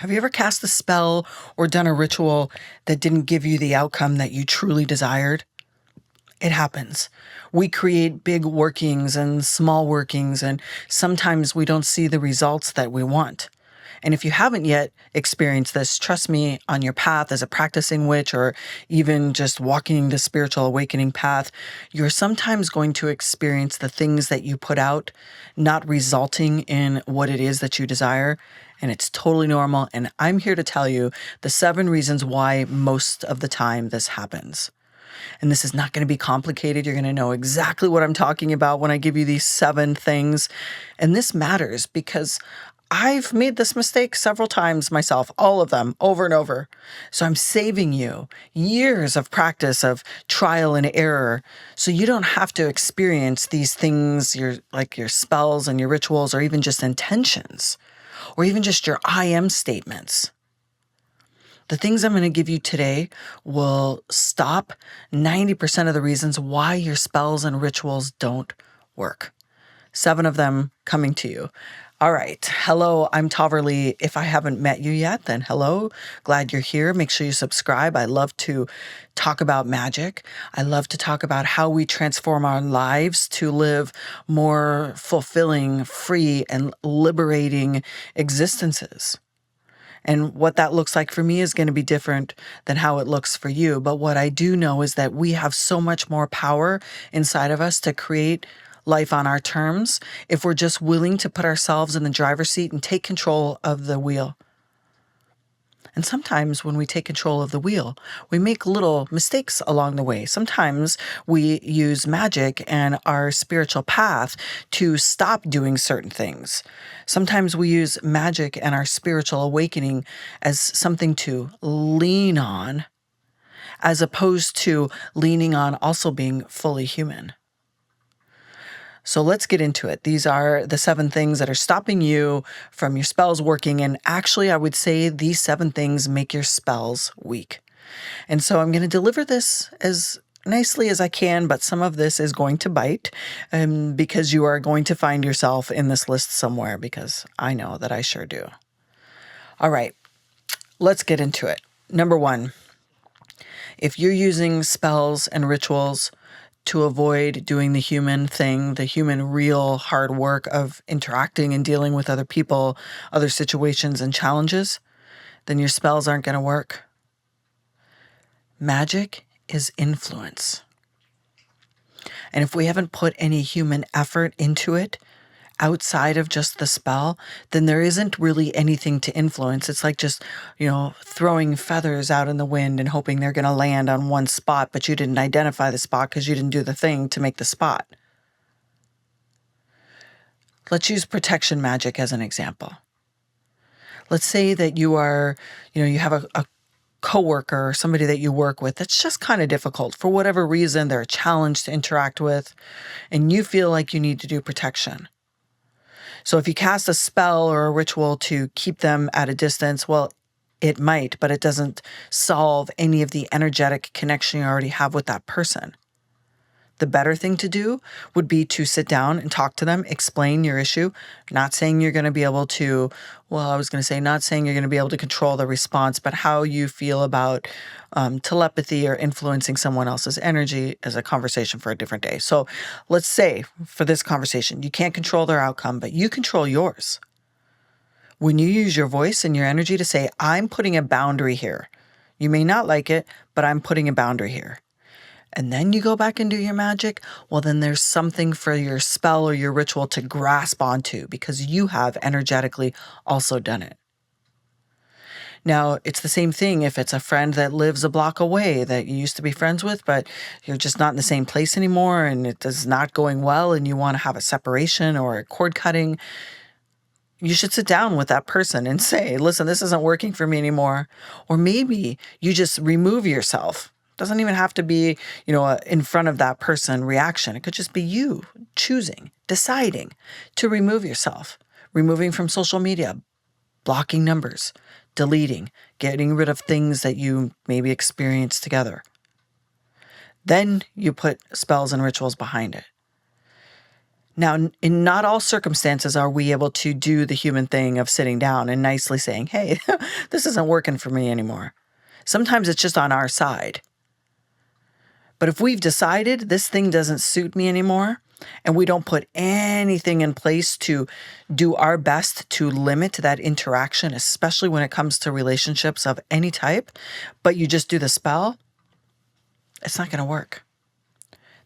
Have you ever cast a spell or done a ritual that didn't give you the outcome that you truly desired? It happens. We create big workings and small workings, and sometimes we don't see the results that we want. And if you haven't yet experienced this, trust me, on your path as a practicing witch or even just walking the spiritual awakening path, you're sometimes going to experience the things that you put out not resulting in what it is that you desire. And it's totally normal. And I'm here to tell you the 7 reasons why most of the time this happens. And this is not going to be complicated. You're going to know exactly what I'm talking about when I give you these 7 things. And this matters because I've made this mistake several times myself, all of them, over and over. So I'm saving you years of practice, of trial and error, so you don't have to experience these things, your spells and your rituals, or even just intentions, or even just your I am statements. The things I'm going to give you today will stop 90% of the reasons why your spells and rituals don't work. 7 of them coming to you. All right. Hello, I'm Tahverlee. If I haven't met you yet, then hello. Glad you're here. Make sure you subscribe. I love to talk about magic. I love to talk about how we transform our lives to live more fulfilling, free, and liberating existences. And what that looks like for me is going to be different than how it looks for you. But what I do know is that we have so much more power inside of us to create life on our terms if we're just willing to put ourselves in the driver's seat and take control of the wheel. And sometimes when we take control of the wheel, we make little mistakes along the way. Sometimes we use magic and our spiritual path to stop doing certain things. Sometimes we use magic and our spiritual awakening as something to lean on, as opposed to leaning on also being fully human. So let's get into it. These are the 7 things that are stopping you from your spells working. And actually, I would say these 7 things make your spells weak. And so I'm going to deliver this as nicely as I can, but some of this is going to bite because you are going to find yourself in this list somewhere, because I know that I sure do. All right, let's get into it. Number 1, if you're using spells and rituals to avoid doing the human thing, the human real hard work of interacting and dealing with other people, other situations and challenges, then your spells aren't going to work. Magic is influence. And if we haven't put any human effort into it outside of just the spell, then there isn't really anything to influence. It's like just, throwing feathers out in the wind and hoping they're going to land on one spot, but you didn't identify the spot because you didn't do the thing to make the spot. Let's use protection magic as an example. Let's say that you are, you have a coworker or somebody that you work with that's just kind of difficult for whatever reason. They're a challenge to interact with, and you feel like you need to do protection. So if you cast a spell or a ritual to keep them at a distance, well, it might, but it doesn't solve any of the energetic connection you already have with that person. The better thing to do would be to sit down and talk to them, explain your issue. Not saying you're going to be able to, not saying you're going to be able to control the response, but how you feel about telepathy or influencing someone else's energy is a conversation for a different day. So let's say for this conversation, you can't control their outcome, but you control yours. When you use your voice and your energy to say, I'm putting a boundary here. You may not like it, but I'm putting a boundary here. And then you go back and do your magic, well, then there's something for your spell or your ritual to grasp onto because you have energetically also done it. Now, it's the same thing if it's a friend that lives a block away that you used to be friends with, but you're just not in the same place anymore and it is not going well and you want to have a separation or a cord cutting. You should sit down with that person and say, listen, this isn't working for me anymore. Or maybe you just remove yourself. Doesn't even have to be, in front of that person reaction. It could just be you choosing, deciding to remove yourself, removing from social media, blocking numbers, deleting, getting rid of things that you maybe experienced together. Then you put spells and rituals behind it. Now, in not all circumstances are we able to do the human thing of sitting down and nicely saying, hey, this isn't working for me anymore. Sometimes it's just on our side. But if we've decided this thing doesn't suit me anymore, and we don't put anything in place to do our best to limit that interaction, especially when it comes to relationships of any type, but you just do the spell, it's not going to work.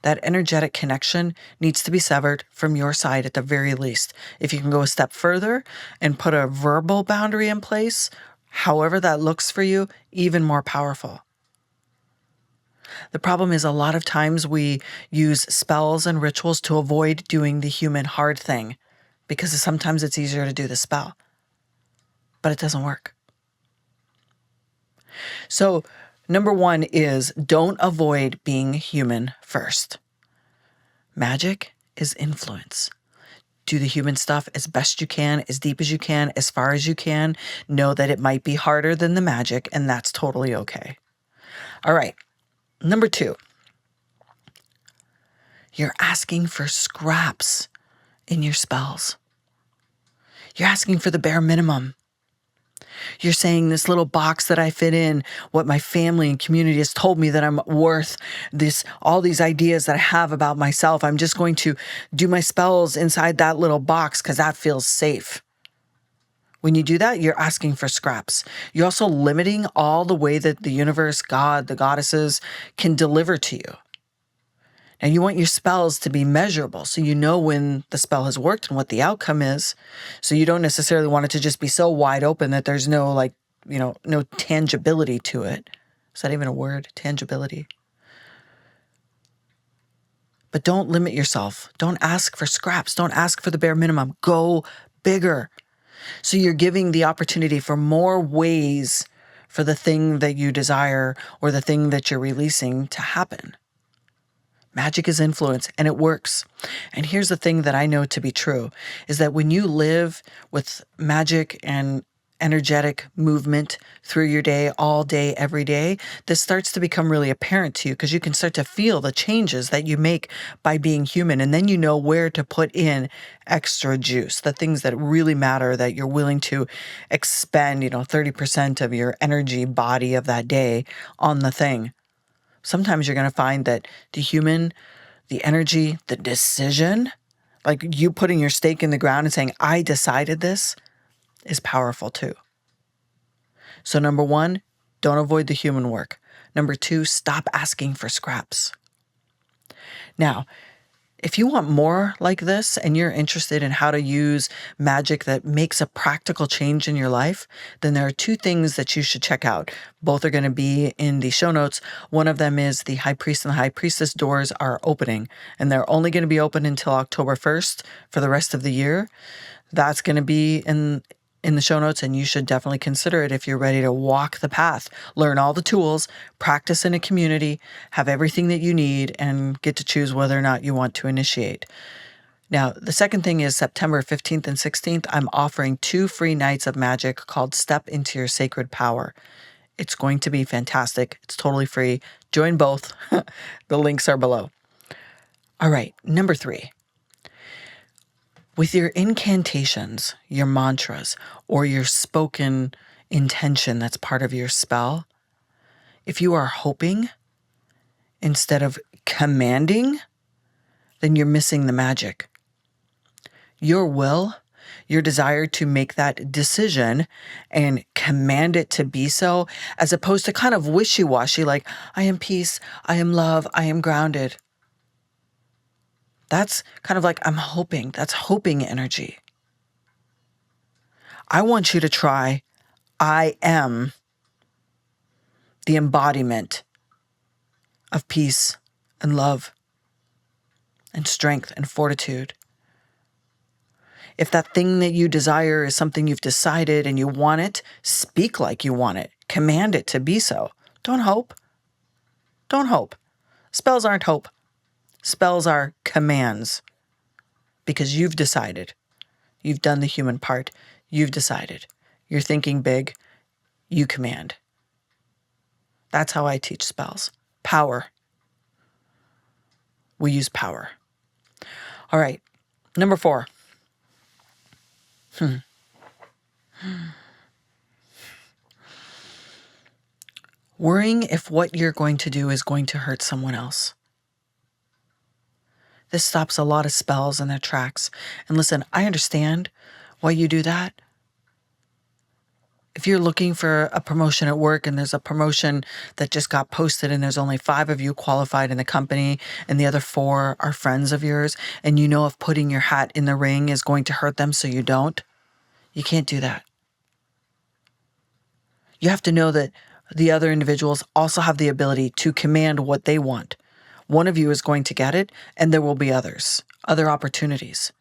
That energetic connection needs to be severed from your side at the very least. If you can go a step further and put a verbal boundary in place, however that looks for you, even more powerful. The problem is a lot of times we use spells and rituals to avoid doing the human hard thing because sometimes it's easier to do the spell, but it doesn't work. So, number one is don't avoid being human first. Magic is influence. Do the human stuff as best you can, as deep as you can, as far as you can. Know that it might be harder than the magic, and that's totally okay. All right. Number two, you're asking for scraps in your spells. You're asking for the bare minimum. You're saying this little box that I fit in, what my family and community has told me that I'm worth, all these ideas that I have about myself. I'm just going to do my spells inside that little box because that feels safe. When you do that, you're asking for scraps. You're also limiting all the way that the universe, God, the goddesses can deliver to you. And you want your spells to be measurable so you know when the spell has worked and what the outcome is. So you don't necessarily want it to just be so wide open that there's no no tangibility to it. Is that even a word? Tangibility. But don't limit yourself. Don't ask for scraps. Don't ask for the bare minimum. Go bigger. So you're giving the opportunity for more ways for the thing that you desire or the thing that you're releasing to happen. Magic is influence, and it works. And here's the thing that I know to be true, is that when you live with magic and energetic movement through your day, all day, every day, this starts to become really apparent to you because you can start to feel the changes that you make by being human. And then you know where to put in extra juice, the things that really matter, that you're willing to expend, 30% of your energy body of that day on the thing. Sometimes you're going to find that the human, the energy, the decision, like you putting your stake in the ground and saying, I decided this, is powerful too. So number one, don't avoid the human work. Number two, stop asking for scraps. Now, if you want more like this and you're interested in how to use magic that makes a practical change in your life, then there are two things that you should check out. Both are going to be in the show notes. One of them is the High Priest and the High Priestess doors are opening, and they're only going to be open until October 1st for the rest of the year. That's going to be in the show notes, and you should definitely consider it if you're ready to walk the path, learn all the tools, practice in a community, have everything that you need, and get to choose whether or not you want to initiate. Now, the second thing is September 15th and 16th, I'm offering 2 free nights of magic called Step Into Your Sacred Power. It's going to be fantastic. It's totally free. Join both. The links are below. All right, number 3. With your incantations, your mantras, or your spoken intention that's part of your spell, if you are hoping instead of commanding, then you're missing the magic. Your will, your desire to make that decision and command it to be so, as opposed to kind of wishy-washy, like, I am peace, I am love, I am grounded. That's kind of like I'm hoping. That's hoping energy. I want you to try, I am the embodiment of peace and love and strength and fortitude. If that thing that you desire is something you've decided and you want it, speak like you want it. Command it to be so. Don't hope. Don't hope. Spells aren't hope. Spells are commands. Because you've decided. You've done the human part. You've decided. You're thinking big. You command. That's how I teach spells. Power. We use power. All right. Number 4. Worrying if what you're going to do is going to hurt someone else. This stops a lot of spells in their tracks. And listen, I understand why you do that. If you're looking for a promotion at work and there's a promotion that just got posted and there's only 5 of you qualified in the company and the other 4 are friends of yours, and you know if putting your hat in the ring is going to hurt them so you don't, you can't do that. You have to know that the other individuals also have the ability to command what they want. One of you is going to get it, and there will be others, other opportunities.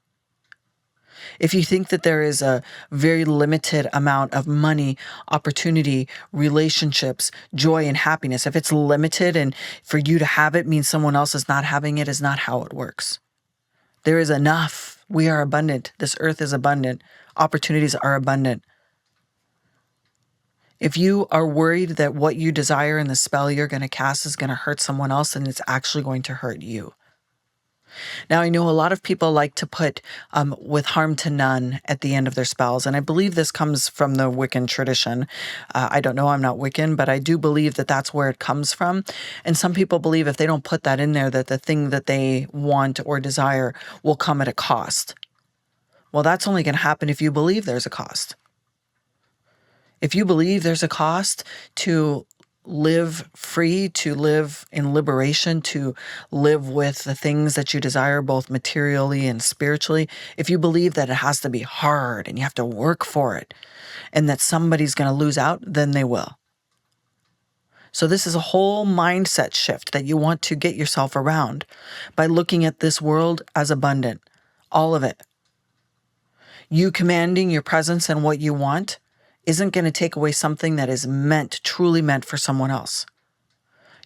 If you think that there is a very limited amount of money, opportunity, relationships, joy, and happiness, if it's limited and for you to have it means someone else is not having it, is not how it works. There is enough. We are abundant. This earth is abundant. Opportunities are abundant. If you are worried that what you desire in the spell you're going to cast is going to hurt someone else, then it's actually going to hurt you. Now, I know a lot of people like to put with harm to none at the end of their spells, and I believe this comes from the Wiccan tradition. I don't know, I'm not Wiccan, but I do believe that that's where it comes from. And some people believe if they don't put that in there, that the thing that they want or desire will come at a cost. Well, that's only going to happen if you believe there's a cost. If you believe there's a cost to live free, to live in liberation, to live with the things that you desire, both materially and spiritually, if you believe that it has to be hard and you have to work for it and that somebody's going to lose out, then they will. So this is a whole mindset shift that you want to get yourself around by looking at this world as abundant, all of it. You commanding your presence and what you want isn't going to take away something that is meant, truly meant for someone else.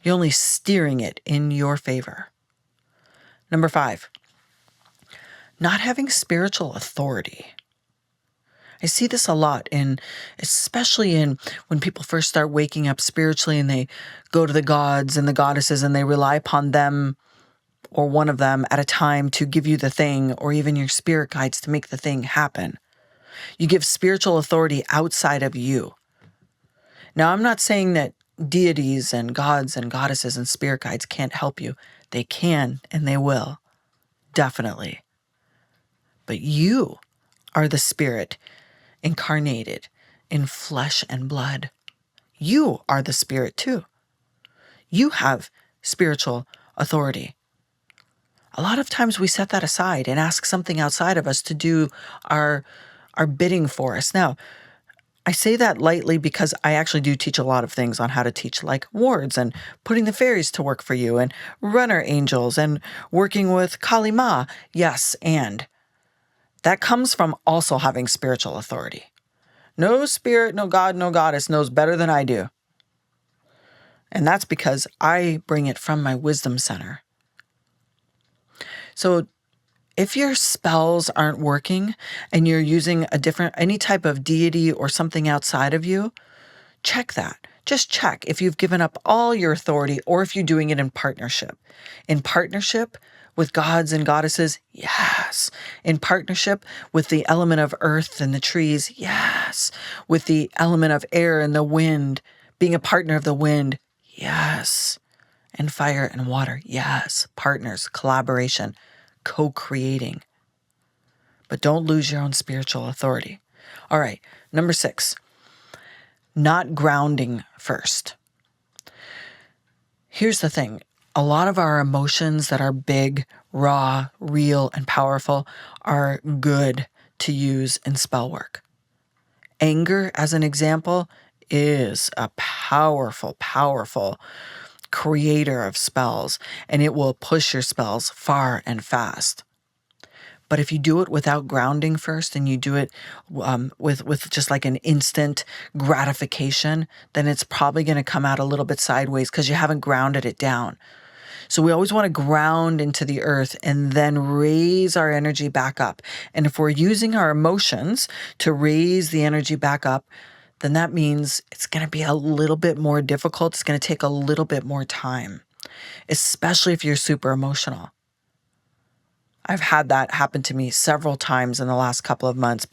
You're only steering it in your favor. Number 5, not having spiritual authority. I see this a lot especially when people first start waking up spiritually and they go to the gods and the goddesses and they rely upon them or one of them at a time to give you the thing, or even your spirit guides to make the thing happen. You give spiritual authority outside of you. Now, I'm not saying that deities and gods and goddesses and spirit guides can't help you. They can, and they will. Definitely. But you are the spirit incarnated in flesh and blood. You are the spirit too. You have spiritual authority. A lot of times we set that aside and ask something outside of us to do our bidding for us. Now, I say that lightly because I actually do teach a lot of things on how to teach, like wards and putting the fairies to work for you and runner angels and working with Kali Ma. Yes, and that comes from also having spiritual authority. No spirit, no god, no goddess knows better than I do. And that's because I bring it from my wisdom center. So if your spells aren't working and you're using any type of deity or something outside of you, check that. Just check if you've given up all your authority or if you're doing it in partnership. In partnership with gods and goddesses, yes. In partnership with the element of earth and the trees, yes. With the element of air and the wind, being a partner of the wind, yes. And fire and water, yes. Partners, collaboration, co-creating. But don't lose your own spiritual authority. All right, number 6, not grounding first. Here's the thing. A lot of our emotions that are big, raw, real, and powerful are good to use in spell work. Anger, as an example, is a powerful, powerful creator of spells, and it will push your spells far and fast. But if you do it without grounding first and you do it with just like an instant gratification, then it's probably going to come out a little bit sideways because you haven't grounded it down. So we always want to ground into the earth and then raise our energy back up. And if we're using our emotions to raise the energy back up, then that means it's going to be a little bit more difficult. It's going to take a little bit more time, especially if you're super emotional. I've had that happen to me several times in the last couple of months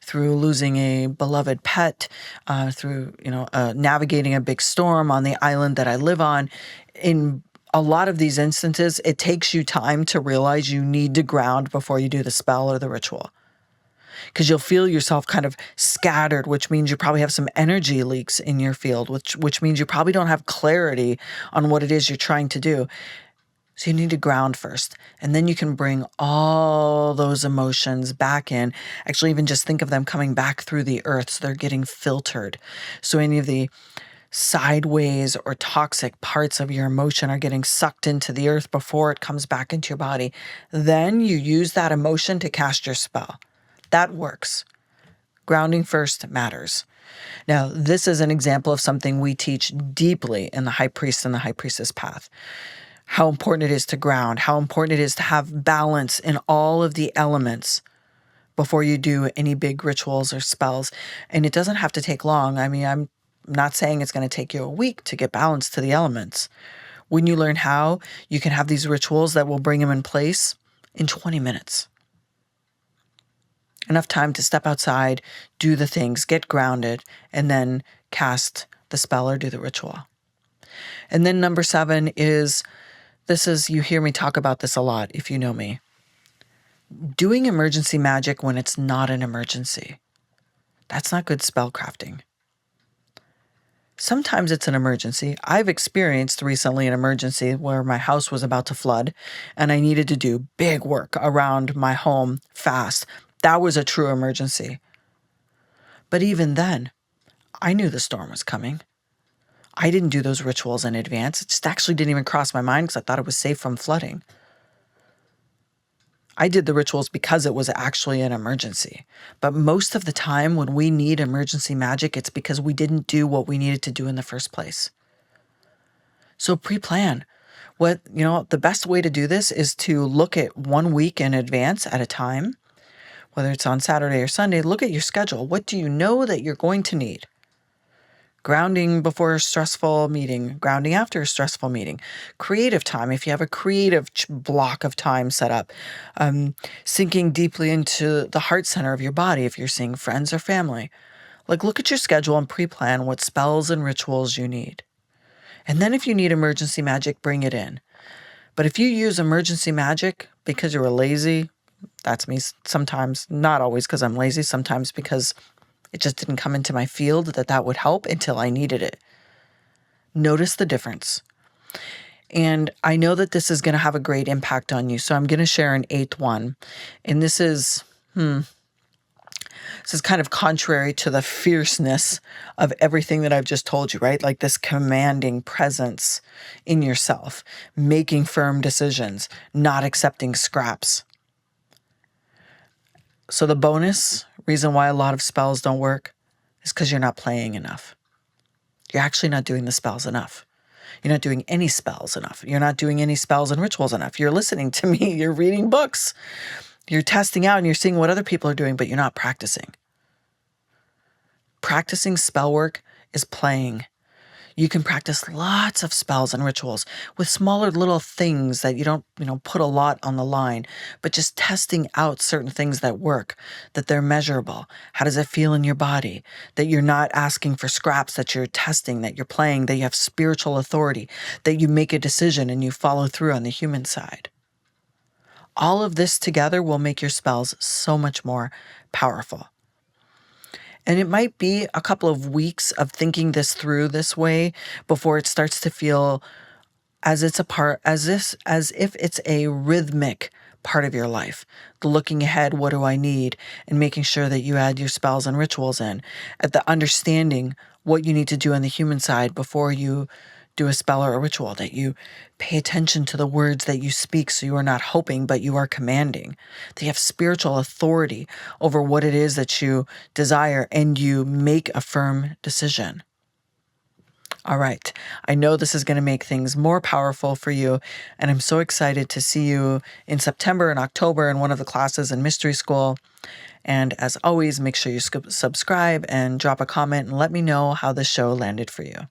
through losing a beloved pet, through, navigating a big storm on the island that I live on. In a lot of these instances, it takes you time to realize you need to ground before you do the spell or the ritual. Because you'll feel yourself kind of scattered, which means you probably have some energy leaks in your field, which means you probably don't have clarity on what it is you're trying to do. So you need to ground first, and then you can bring all those emotions back in. Actually, even just think of them coming back through the earth, so they're getting filtered. So any of the sideways or toxic parts of your emotion are getting sucked into the earth before it comes back into your body. Then you use that emotion to cast your spell. That works. Grounding first matters. Now, this is an example of something we teach deeply in the High Priest and the High Priestess path. How important it is to ground, how important it is to have balance in all of the elements before you do any big rituals or spells. And it doesn't have to take long. I mean, I'm not saying it's going to take you a week to get balance to the elements. When you learn how, you can have these rituals that will bring them in place in 20 minutes. Enough time to step outside, do the things, get grounded, and then cast the spell or do the ritual. And then number 7 is, you hear me talk about this a lot if you know me. Doing emergency magic when it's not an emergency. That's not good spell crafting. Sometimes it's an emergency. I've experienced recently an emergency where my house was about to flood and I needed to do big work around my home fast. That was a true emergency. But even then, I knew the storm was coming. I didn't do those rituals in advance. It just actually didn't even cross my mind because I thought it was safe from flooding. I did the rituals because it was actually an emergency. But most of the time when we need emergency magic, it's because we didn't do what we needed to do in the first place. So pre-plan. The best way to do this is to look at 1 week in advance at a time. Whether it's on Saturday or Sunday, look at your schedule. What do you know that you're going to need? Grounding before a stressful meeting, grounding after a stressful meeting, creative time if you have a creative block of time set up, sinking deeply into the heart center of your body if you're seeing friends or family. Look at your schedule and pre-plan what spells and rituals you need. And then if you need emergency magic, bring it in. But if you use emergency magic because you were lazy, that's me sometimes, not always because I'm lazy, sometimes because it just didn't come into my field that would help until I needed it. Notice the difference. And I know that this is going to have a great impact on you. So I'm going to share an 8th one. And this is kind of contrary to the fierceness of everything that I've just told you, right? Like this commanding presence in yourself, making firm decisions, not accepting scraps. So the bonus reason why a lot of spells don't work is because you're not playing enough. You're actually not doing the spells enough. You're not doing any spells enough. You're not doing any spells and rituals enough. You're listening to me. You're reading books. You're testing out and you're seeing what other people are doing, but you're not practicing. Practicing spell work is playing. You can practice lots of spells and rituals with smaller little things that you don't, put a lot on the line, but just testing out certain things that work, that they're measurable. How does it feel in your body? That you're not asking for scraps, that you're testing, that you're playing, that you have spiritual authority, that you make a decision and you follow through on the human side. All of this together will make your spells so much more powerful. And it might be a couple of weeks of thinking this through this way before it starts to feel as if it's a rhythmic part of your life. The looking ahead, what do I need? And making sure that you add your spells and rituals in. At the understanding what you need to do on the human side before you do a spell or a ritual, that you pay attention to the words that you speak so you are not hoping, but you are commanding. That you have spiritual authority over what it is that you desire and you make a firm decision. All right. I know this is going to make things more powerful for you, and I'm so excited to see you in September and October in one of the classes in Mystery School. And as always, make sure you subscribe and drop a comment and let me know how the show landed for you.